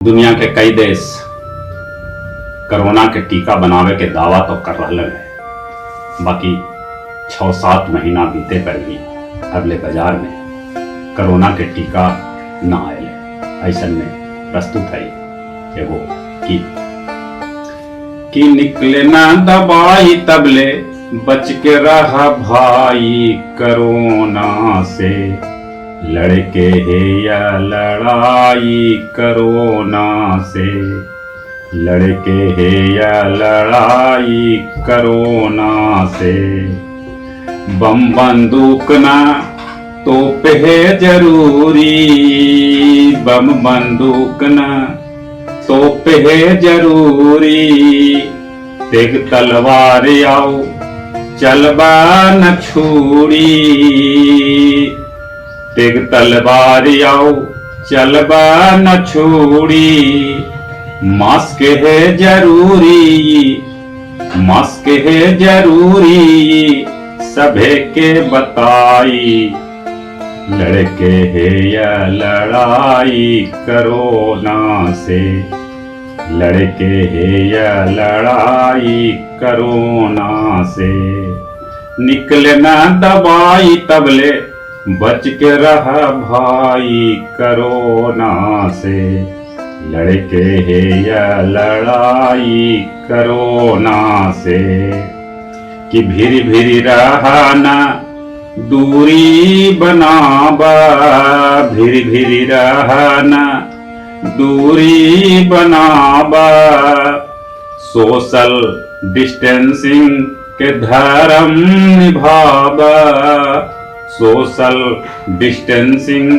दुनिया के कई देश कोरोना के टीका बनावे के दावा तो कर रहे हैं, बाकी 6-7 महीना बीते पर भी अगले बाजार में कोरोना के टीका न आए। ऐसा में प्रस्तुत है एगो कि निकले ना दवाई तबले बच के रहा भाई कोरोना से, लड़के है या लड़ाई कोरोना से, लड़के है या लड़ाई कोरोना से। बम बंदूक ना तोप है जरूरी, बम बंदूक ना तोप है जरूरी, तेग तलवार आओ चलबा न छूड़ी, तेग तलवार आओ चलबा न छोड़ी। मास्क है जरूरी, मास्क है जरूरी, सभे के बताई, लड़के है या लड़ाई कोरोना से, लड़के है या लड़ाई कोरोना से। निकले ना दवाई तबले बच के रहा भाई कोरोना से, लड़के है या लड़ाई कोरोना से। कि भीरी भीरी रहना दूरी बनाबा, भीरी भीरी रहना दूरी बनाबा, सोशल डिस्टेंसिंग के धर्म निभाबा, सोशल डिस्टेंसिंग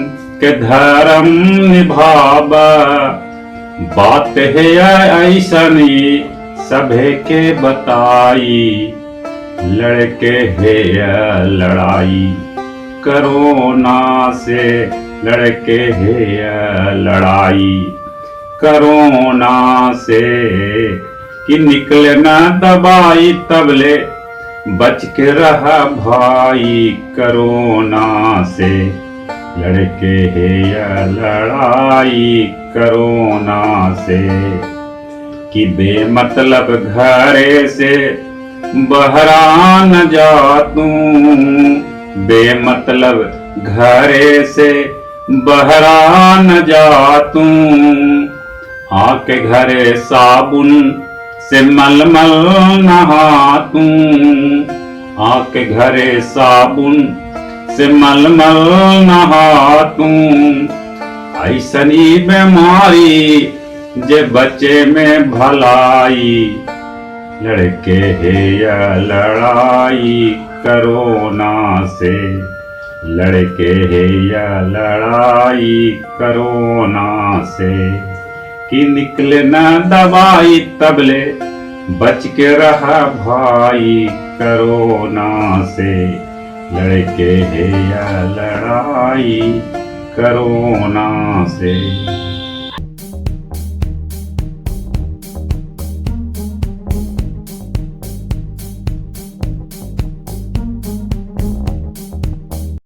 के धर्म निभाबा। बात है ऐसनी सभे के बताई, लड़के है लड़ाई कोरोना से, लड़के है लड़ाई कोरोना से। कि निकले ना दवाई तबले बच के रहा भाई कोरोना से, लड़के है या लड़ाई कोरोना से। कि बेमतलब घरे से बहरा न जा तू, बेमतलब घरे से बहरा न जा तू, आके घरे साबुन से मलमल नहा तू, आके घरे साबुन से मलमल नहा तू। ऐसनी बीमारी जे बच्चे में भलाई, लड़के है या लड़ाई कोरोना से, लड़के है या लड़ाई कोरोना से। कि निकले ना दवाई तबले बच के रहा भाई कोरोना से, लड़के है या लड़ाई कोरोना से।